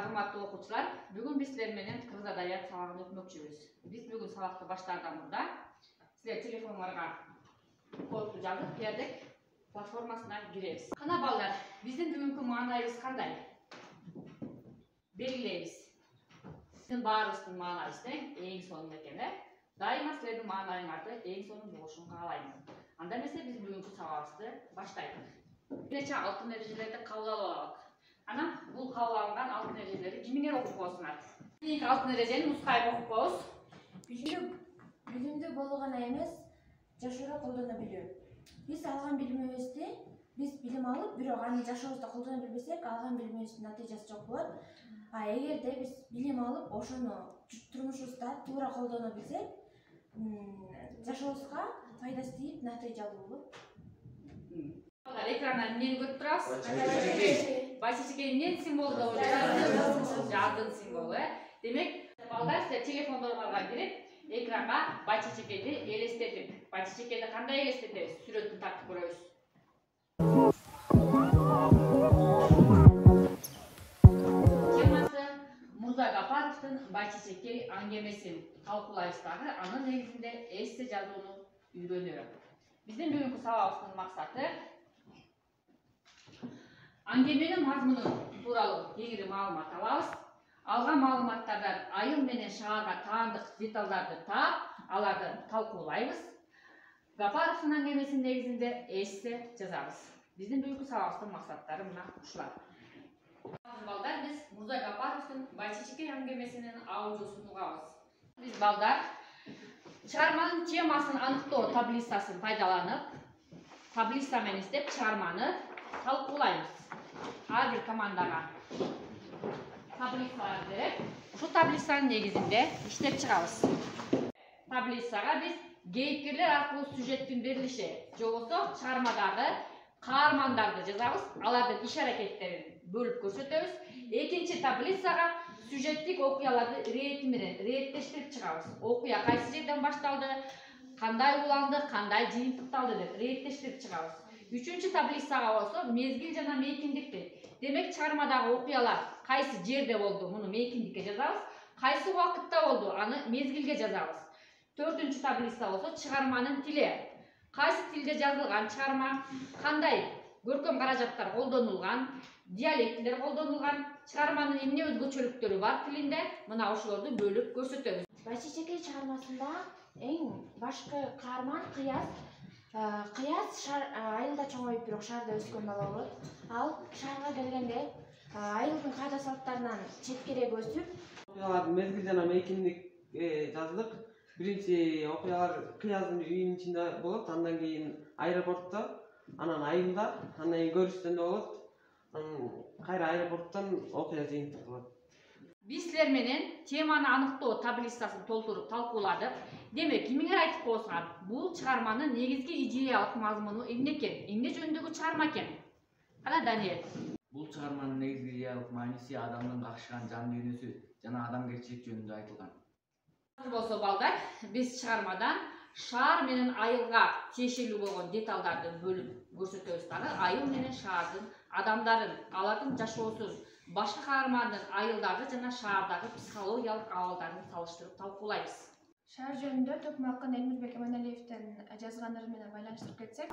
урматтуу окуучулар, бүгүн биз силер менен Кыргыз адабият сабагын өтмөкчүбүз. Биз бүгүн сабакты баштаардан мурда силер телефоңорго кодду жазып, биядек платформасына киребиз. Кана балдар, биздин бүгүнкү маанайыбыз кандай? Белгилейбиз. Биздин баарыбыздын маанайыбыз эң сонун экен, Дайыма силердин маанайыңарды эң сонун болушун каалаймын. Анда эмесе биз бүгүнкү сабагыбызды баштайлык. Бир нече алтын эрежелерди кабыл алып алалык. Анан бул кабыл алынган алтын эрежелерди кимиңер окуп коесуңар? Биринчи алтын эрежени нускайып окуп коебуз. Билимди болуу гана эмес, жашоодо колдоно билүү. Биз алган билимибизди билим алып, бирок аны жашообузда колдоно билбесек, алган билимибиздин натыйжасы жок болот. А эгерде биз билим алып, ошону турмушубузда туура колдоно билсек, жашообузга пайдасы тийип, натыйжалуу болот. Экрандан эмнени көрүп турабыз? Байчечекей эмненин символу деп ойлойсуңар? Жаздын символу, Демек, балдар силер телефондоруңарга кирип, экранга байчечекейди элестетип, байчечекейди кандай элестетебиз? Сүрөтүн тартып көрөбүз. Темасы Мурза Гапаровдун байчечекей аңгемесин талкуулайбыз дагы, анын негизинде эссе жазууну үйрөнөбүз. Биздин бүгүнкү сабагыбыздын максаты аңгеменин мазмуну тууралуу кеңири маалымат алабыз. Алган маалыматтардан айыл менен шаарга таандык деталдарды таап, аларды талкуулайбыз. Гапаровдун аңгемесинин негизинде эссе жазабыз. Биздин бүгүнкү сабагыбыздын максаттары мына ушулар. Балдар, биз Мурза Гапаровдун байчечекей аңгемесинин аудиосун угабыз. Биз балдар чыгарманын темасын аныктоо таблицасын пайдаланып, таблица менен издеп чыгарманы талкуулайбыз. Ар бир командага таблицалар берип, ушул таблицанын негизинде иштеп чыгабыз. Таблицага биз кейипкерлер аркылуу сюжеттин берилиши, же болбосо чыгармадагы каармандарды жазабыз, алардын иш-аракеттерин бөлүп көрсөтөбүз. Экинчи таблицага сюжеттик окуяларды реттештирип чыгабыз. Окуя кайсы жерден башталды, кандай уланды, кандай жыйынтыкталды деп реттештирип чыгабыз. Үчүнчү таблицага болсо мезгил жана мейкиндикти. Демек, чыгармадагы окуялар кайсы жерде болду, муну мейкиндикке жазабыз, кайсы убакытта болду, аны мезгилге жазабыз. Төртүнчү таблица болсо чыгарманын тили. Кайсы тилде жазылган чыгарма, кандай көркөм каражаттар колдонулган, диалектилер колдонулган, чыгарманын эмне өзгөчөлүктөрү бар тилинде, мына ошолорду бөлүп көрсөтөбүз. Байчечекей чыгармасында эң башкы каарман Кыяз. Кыяз айылда чоңоюп, бирок шаарда өскөн бала болот. Ал шаарга келгенде айылдын каада салттарынан четкерек өсүп, окуялардын мезгил жана мейкиндик жаздык. Биринчи окуялар Кыяздын үйүнүн ичинде болот, андан кийин аэропортто, анан айылда, андан кийин көрүштөндө болот. Кайра аэропорттон окуя жыйынтыгы болот. Биз силер менен теманы аныктоо таблицасын толтуруп талкууладык. Демек, кимиңер айтып коесуңар, бул чыгарманын негизги идеялык мазмуну эмне экен? Эмне жөнүндөгү чыгарма экен? Кана Даниэль. Бул чыгарманын негизги идеялык мааниси адамдын какшыган жан дүйнөсү жана адамгерчилик жөнүндө айтылган. Болсо балдар, биз чыгармадан шаар менен айылга тиешелүү болгон деталдарды бөлүп көрсөтөбүз дагы, айыл менен шаардын адамдарын, алардын жашоосун, башка каармандын айылдагы жана шаардагы психологиялык абалдарын салыштырып талкуулайбыз. Шаар жөнүндө Токмакын Элмирбек Эманалиевдин жазгандары менен байланыштырып кетсек,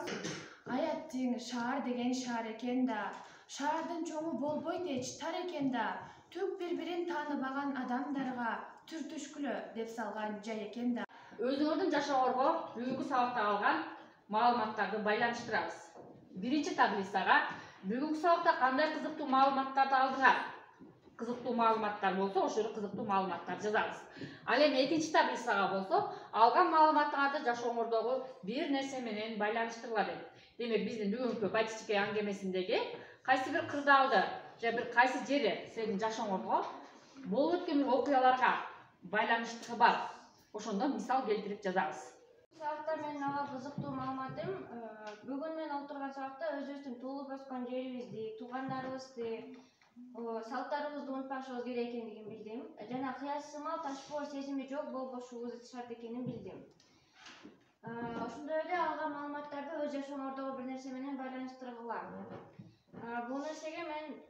аят тең шаар деген шаар экен да, шаардын чоңу болбойт эч тар экен да, түк бири-бирин тааныбаган адамдарга түртүшкүлө деп салган жай экен да. Өзүңөрдүн жашооңорго бүгүнкү сабакта алган маалыматтарды байланыштырабыз. Биринчи таблицага бүгүнкү сабакта кандай кызыктуу маалыматтарды алдыңар? Кызыктуу маалыматтар болсо, ошол кызыктуу маалыматтар жазабыз. Ал эми экинчи таблицага болсо, алган маалыматыңарды жашооңордогу бир нерсе менен байланыштыргыла дейт. Демек, биздин бүгүнкү байчечекей аңгемесиндеги кайсы бир кырдаалды же бир кайсы жери силердин жашооңорго болуп өткөн окуяларга байланыштыгы бар. Ошондо мисал келтирип жазабыз. Сабакта менин ага кызыктуу маалыматым, бүгүн мен отурган сабакта өзүбүздүн туулуп өскөн жерибизди, туугандарыбызды, салттарыбызды унутпашыбыз керек экендигин билдим. Жана Кыяз сымал ташпоо сезими жок болбошубуз шарт экенин билдим. Ошондой эле алган маалыматтарды өз жашооңордогу бир нерсе менен байланыштыргыла. Бул нерсеге мен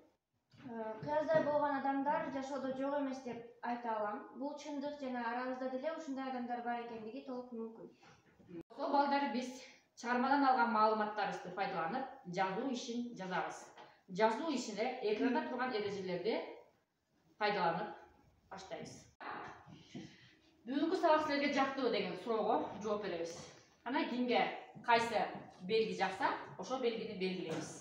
Кыяздай болгон адамдар жашоодо жок эмес деп айта алам. Бул чындык жана арабызда деле ушундай адамдар бар экендиги толук мүмкүн. Ошол балдар биз чыгармадан алган маалыматтарыбызды пайдаланып, жазуу ишин жазабыз. Жазуу ишине экранда турган эрежелерди пайдаланып баштайбыз. Бүгүнкү сабак силерге жактыбы деген суроого жооп беребиз. Анан кимге кайсы белги жакса, ошол белгини белгилейбиз.